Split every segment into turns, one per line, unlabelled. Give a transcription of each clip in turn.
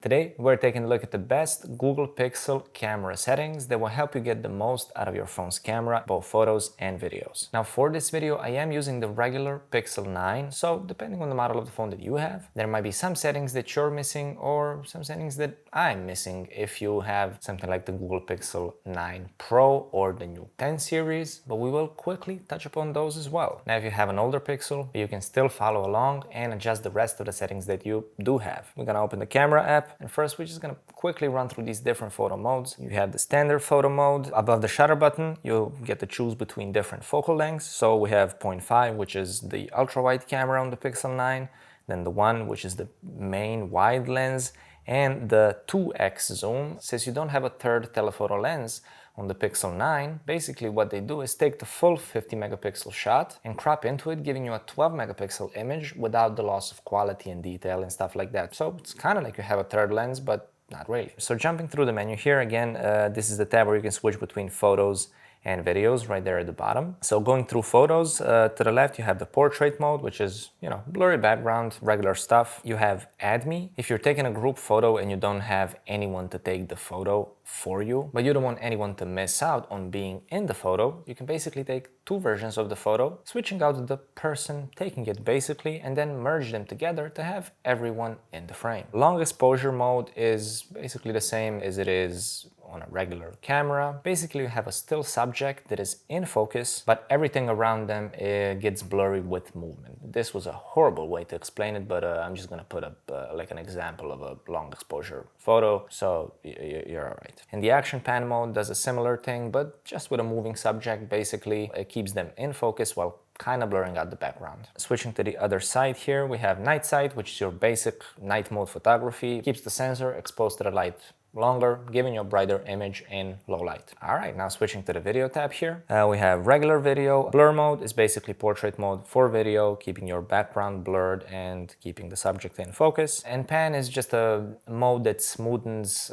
Today, we're taking a look at the best Google Pixel camera settings that will help you get the most out of your phone's camera, both photos and videos. Now, for this video, I am using the regular Pixel 9, so depending on the model of the phone that you have, there might be some settings that you're missing or some settings that I'm missing if you have something like the Google Pixel 9 Pro or the new 10 series, but we will quickly touch upon those as well. Now, if you have an older Pixel, you can still follow along and adjust the rest of the settings that you do have. We're gonna open the camera app. And first, we're just gonna quickly run through these different photo modes. You have the standard photo mode. Above the shutter button, you get to choose between different focal lengths. So we have 0.5, which is the ultra-wide camera on the Pixel 9, then the 1, which is the main wide lens, and the 2x zoom. Since you don't have a third telephoto lens on the Pixel 9, basically what they do is take the full 50 megapixel shot and crop into it, giving you a 12 megapixel image without the loss of quality and detail and stuff like that. So it's kind of like you have a third lens, but not really. So jumping through the menu here, again, this is the tab where you can switch between photos and videos right there at the bottom. So going through photos, to the left you have the portrait mode, which is, blurry background, regular stuff. You have Add Me. If you're taking a group photo and you don't have anyone to take the photo for you, but you don't want anyone to miss out on being in the photo, you can basically take two versions of the photo, switching out the person taking it basically, and then merge them together to have everyone in the frame. Long exposure mode is basically the same as it is on a regular camera. Basically, you have a still subject that is in focus, but everything around them gets blurry with movement. This was a horrible way to explain it, but I'm just gonna put up like an example of a long exposure photo, so you're all right. And the action pan mode does a similar thing, but just with a moving subject. Basically, it keeps them in focus while kind of blurring out the background. Switching to the other side here, we have night sight, which is your basic night mode photography. Keeps the sensor exposed to the light longer, giving you a brighter image in low light. All right, now switching to the video tab here. We have regular video. Blur mode is basically portrait mode for video, keeping your background blurred and keeping the subject in focus. And pan is just a mode that smoothens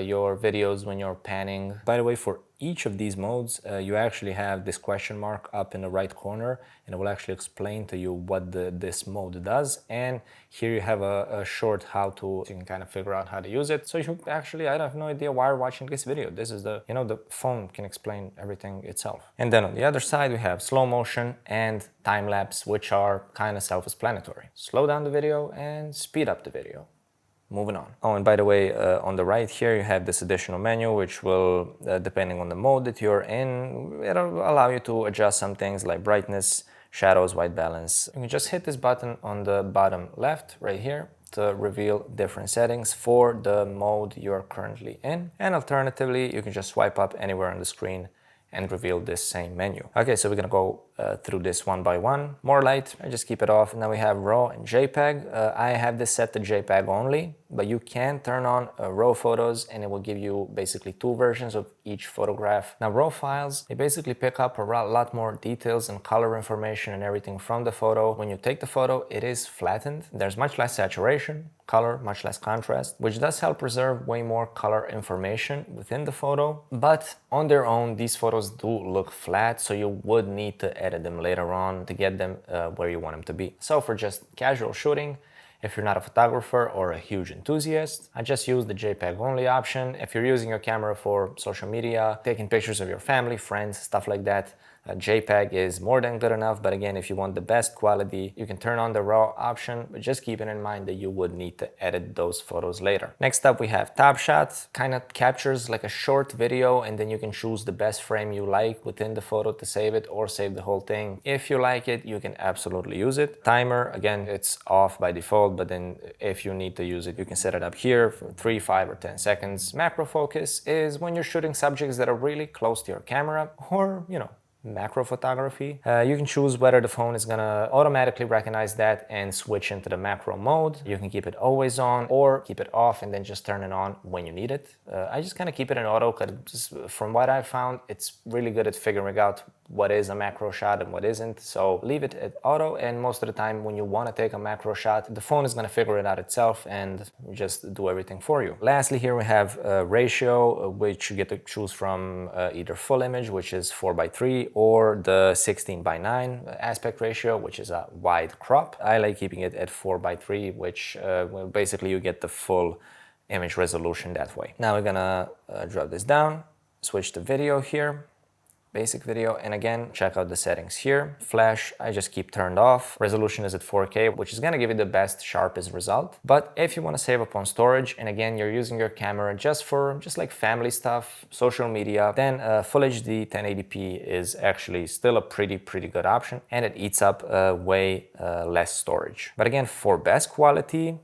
your videos when you're panning. By the way, for each of these modes, you actually have this question mark up in the right corner, and it will actually explain to you what this mode does. And here you have a short how-to, so you can kind of figure out how to use it. So you actually, I have no idea why you're watching this video. This is the phone can explain everything itself. And then on the other side, we have slow motion and time-lapse, which are kind of self-explanatory. Slow down the video and speed up the video. Moving on. Oh, and by the way, on the right here, you have this additional menu, which will, depending on the mode that you're in, it'll allow you to adjust some things like brightness, shadows, white balance. You can just hit this button on the bottom left right here to reveal different settings for the mode you're currently in. And alternatively, you can just swipe up anywhere on the screen and reveal this same menu. Okay, so we're gonna go through this one by one. More light, I just keep it off. Now we have RAW and JPEG. I have this set to JPEG only, but you can turn on RAW photos and it will give you basically two versions of each photograph. Now RAW files, they basically pick up a lot more details and color information and everything from the photo. When you take the photo, it is flattened. There's much less saturation, color, much less contrast, which does help preserve way more color information within the photo. But on their own, these photos do look flat, so you would need to edit them later on to get them where you want them to be. So for just casual shooting, if you're not a photographer or a huge enthusiast, I just use the JPEG only option. If you're using your camera for social media, taking pictures of your family, friends, stuff like that, JPEG is more than good enough. But again, if you want the best quality, you can turn on the RAW option, but just keeping in mind that you would need to edit those photos later. Next up, we have Top Shot. Kind of captures like a short video, and then you can choose the best frame you like within the photo to save it or save the whole thing. If you like it, you can absolutely use it. Timer, again, it's off by default, but then if you need to use it, you can set it up here for 3, 5, or 10 seconds. Macro focus is when you're shooting subjects that are really close to your camera, or, macro photography. You can choose whether the phone is gonna automatically recognize that and switch into the macro mode. You can keep it always on or keep it off and then just turn it on when you need it. I just kind of keep it in auto because from what I've found, it's really good at figuring out what is a macro shot and what isn't. So leave it at auto, and most of the time when you want to take a macro shot, the phone is going to figure it out itself and just do everything for you. Lastly, here we have ratio, which you get to choose from either full image, which is 4:3, or the 16:9 aspect ratio, which is a wide crop. I like keeping it at 4:3, which basically you get the full image resolution that way. Now we're gonna drop this down, switch to video here, basic video, and again, check out the settings here. Flash, I just keep turned off. Resolution is at 4K, which is gonna give you the best, sharpest result. But if you wanna save up on storage, and again, you're using your camera just like family stuff, social media, then Full HD 1080p is actually still a pretty good option, and it eats up way less storage. But again, for best quality,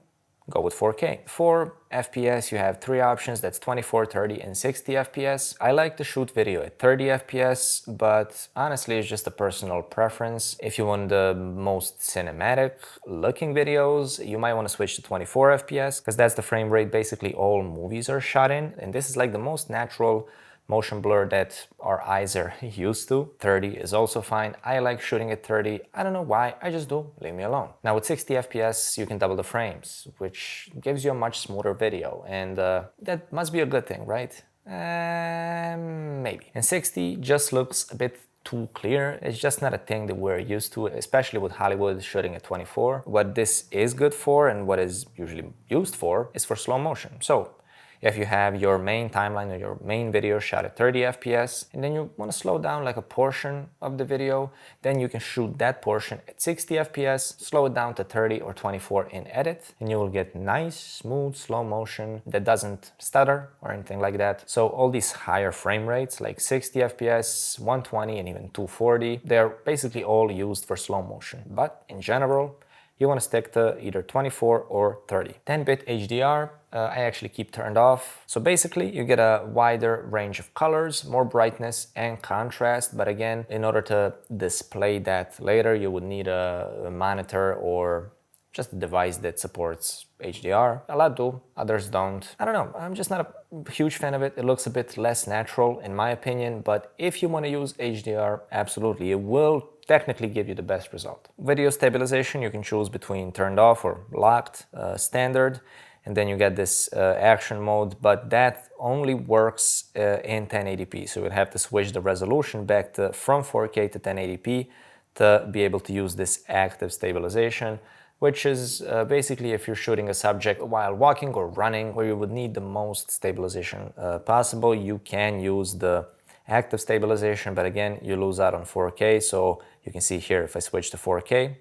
go with 4K. For FPS, you have three options. That's 24, 30, and 60 FPS. I like to shoot video at 30 FPS, but honestly, it's just a personal preference. If you want the most cinematic looking videos, you might want to switch to 24 FPS, because that's the frame rate basically all movies are shot in. And this is like the most natural motion blur that our eyes are used to. 30 is also fine. I like shooting at 30. I don't know why, I just do. Leave me alone. Now with 60 FPS, you can double the frames, which gives you a much smoother video. And that must be a good thing, right? Maybe. And 60 just looks a bit too clear. It's just not a thing that we're used to, especially with Hollywood shooting at 24. What this is good for, and what is usually used for, is for slow motion. So if you have your main timeline or your main video shot at 30 FPS, and then you want to slow down like a portion of the video, then you can shoot that portion at 60 FPS, slow it down to 30 or 24 in edit, and you will get nice, smooth, slow motion that doesn't stutter or anything like that. So all these higher frame rates, like 60 FPS, 120, and even 240, they're basically all used for slow motion. But in general, you want to stick to either 24 or 30. 10-bit HDR, I actually keep turned off. So basically you get a wider range of colors, more brightness and contrast. But again, in order to display that later, you would need a monitor or just a device that supports HDR. A lot do, others don't. I don't know, I'm just not a huge fan of it. It looks a bit less natural in my opinion, but if you want to use HDR, absolutely, it will technically give you the best result. Video stabilization, you can choose between turned off or locked, standard, and then you get this action mode, but that only works in 1080p. So you'd have to switch the resolution back to from 4K to 1080p to be able to use this active stabilization, which is basically if you're shooting a subject while walking or running, where you would need the most stabilization possible, you can use the active stabilization, but again, you lose out on 4K. So you can see here, if I switch to 4K,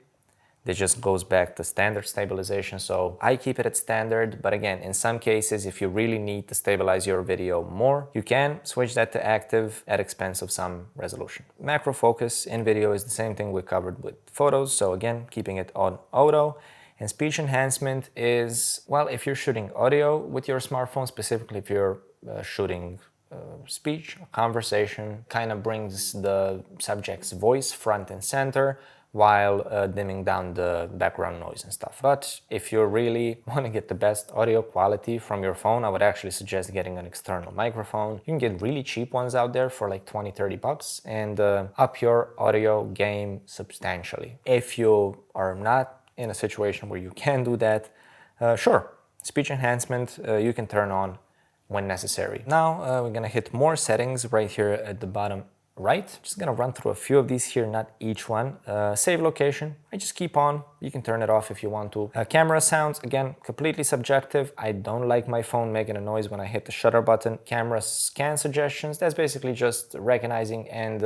it just goes back to standard stabilization. So I keep it at standard, but again, in some cases, if you really need to stabilize your video more, you can switch that to active at expense of some resolution. Macro focus in video is the same thing we covered with photos. So again, keeping it on auto. And speech enhancement is, well, if you're shooting audio with your smartphone, specifically if you're shooting speech, conversation, kind of brings the subject's voice front and center while dimming down the background noise and stuff. But if you really want to get the best audio quality from your phone, I would actually suggest getting an external microphone. You can get really cheap ones out there for like 20-30 bucks and up your audio game substantially. If you are not in a situation where you can do that, sure, speech enhancement you can turn on when necessary. Now we're gonna hit more settings right here at the bottom right. Just gonna run through a few of these here, not each one. Save location, I just keep on. You can turn it off if you want to. Camera sounds, again, completely subjective. I don't like my phone making a noise when I hit the shutter button. Camera scan suggestions, that's basically just recognizing and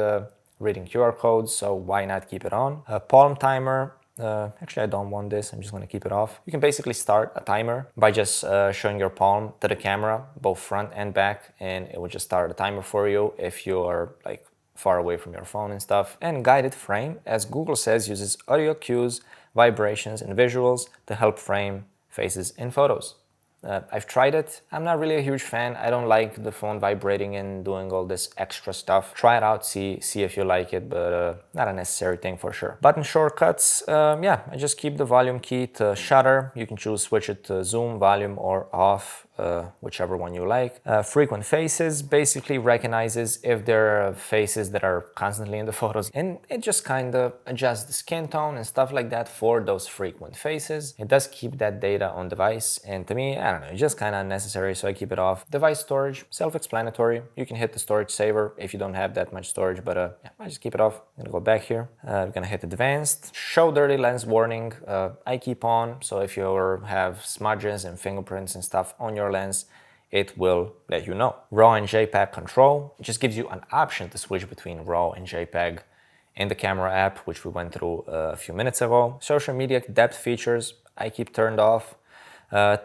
reading QR codes, so why not keep it on? Palm timer, actually I don't want this, I'm just gonna keep it off. You can basically start a timer by just showing your palm to the camera, both front and back, and it will just start a timer for you if you're like far away from your phone and stuff. And guided frame, as Google says, uses audio cues, vibrations, and visuals to help frame faces in photos. I've tried it. I'm not really a huge fan. I don't like the phone vibrating and doing all this extra stuff. Try it out, see if you like it, but not a necessary thing for sure. Button shortcuts, yeah, I just keep the volume key to shutter. You can choose switch it to zoom, volume, or off, whichever one you like. Frequent faces basically recognizes if there are faces that are constantly in the photos, and it just kind of adjusts the skin tone and stuff like that for those frequent faces. It does keep that data on device, and to me, I don't know, it's just kind of unnecessary, so I keep it off. Device storage, self-explanatory. You can hit the storage saver if you don't have that much storage, but yeah, I just keep it off. I'm gonna go back here. I'm gonna hit advanced. Show dirty lens warning, I keep on, so if you have smudges and fingerprints and stuff on your regular lens, it will let you know. RAW and JPEG control just gives you an option to switch between RAW and JPEG in the camera app, which we went through a few minutes ago. Social media depth features, I keep turned off.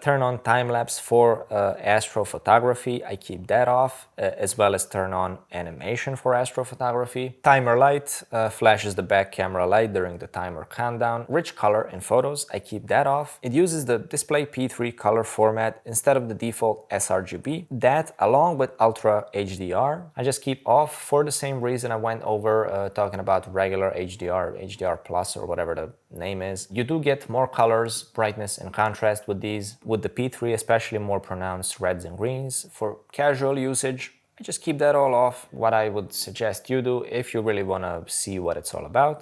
Turn on time-lapse for astrophotography, I keep that off, as well as turn on animation for astrophotography. Timer light flashes the back camera light during the timer countdown. Rich color in photos, I keep that off. It uses the Display P3 color format instead of the default sRGB. That, along with Ultra HDR, I just keep off for the same reason I went over talking about regular HDR, HDR Plus or whatever the name is. You do get more colors, brightness and contrast with these. With the P3 especially more pronounced reds and greens. For casual usage, I just keep that all off. What I would suggest you do if you really want to see what it's all about,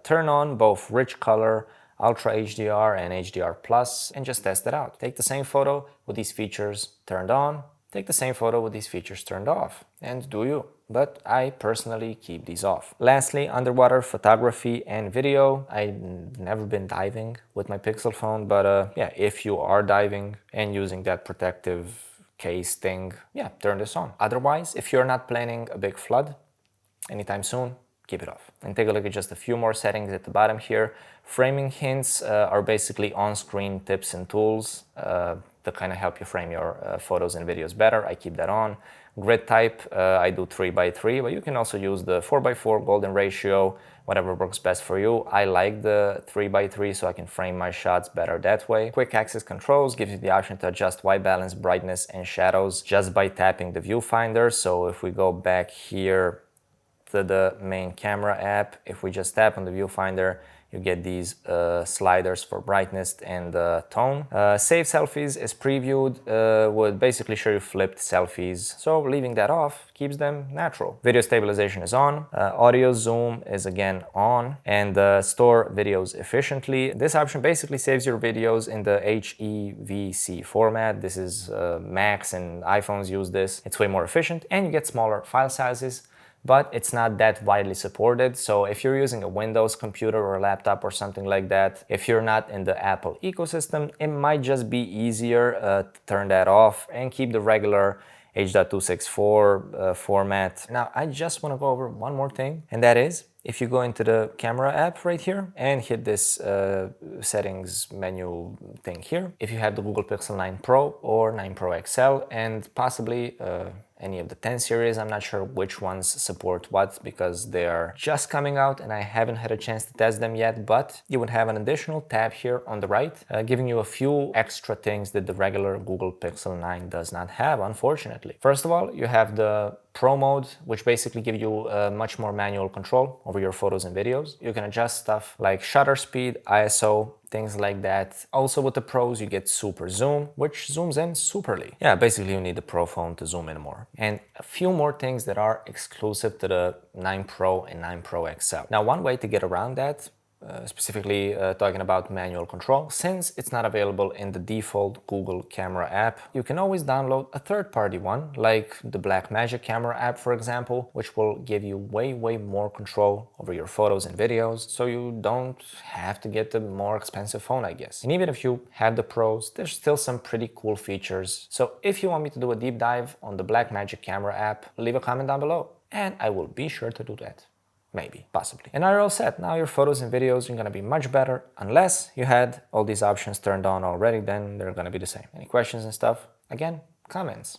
turn on both rich color, Ultra HDR and HDR Plus and just test it out. Take the same photo with these features turned on, take the same photo with these features turned off, and do you. But I personally keep these off. Lastly, underwater photography and video. I've never been diving with my Pixel phone, but yeah, if you are diving and using that protective case thing, yeah, turn this on. Otherwise, if you're not planning a big flood anytime soon, keep it off. And take a look at just a few more settings at the bottom here. Framing hints are basically on-screen tips and tools to kind of help you frame your photos and videos better. I keep that on. Grid type, I do 3x3, but you can also use the 4x4 golden ratio, whatever works best for you. I like the 3x3 so I can frame my shots better that way. Quick access controls gives you the option to adjust white balance, brightness and shadows just by tapping the viewfinder. So if we go back here to the main camera app, if we just tap on the viewfinder, you get these sliders for brightness and tone. Save selfies is previewed, would basically show you flipped selfies. So leaving that off keeps them natural. Video stabilization is on. Audio zoom is again on. And store videos efficiently. This option basically saves your videos in the HEVC format. This is Macs and iPhones use this. It's way more efficient and you get smaller file sizes, but it's not that widely supported. So if you're using a Windows computer or a laptop or something like that, if you're not in the Apple ecosystem, it might just be easier to turn that off and keep the regular H.264 format. Now, I just want to go over one more thing, and that is, if you go into the camera app right here and hit this settings menu thing here, if you have the Google Pixel 9 Pro or 9 Pro XL and possibly any of the 10 series, I'm not sure which ones support what because they're just coming out and I haven't had a chance to test them yet, but you would have an additional tab here on the right giving you a few extra things that the regular Google Pixel 9 does not have, unfortunately. First of all, you have the Pro mode, which basically gives you much more manual control over your photos and videos. You can adjust stuff like shutter speed, ISO, things like that. Also with the Pros, you get super zoom, which zooms in superly. Yeah, basically you need the Pro phone to zoom in more. And a few more things that are exclusive to the 9 Pro and 9 Pro XL. Now, one way to get around that, specifically talking about manual control, since it's not available in the default Google camera app, you can always download a third-party one, like the Blackmagic camera app, for example, which will give you way more control over your photos and videos, so you don't have to get the more expensive phone, I guess. And even if you have the Pros, there's still some pretty cool features. So if you want me to do a deep dive on the Blackmagic camera app, leave a comment down below, and I will be sure to do that. Maybe, possibly. And now you're all set. Now your photos and videos are gonna be much better. Unless you had all these options turned on already, then they're gonna be the same. Any questions and stuff? Again, comments.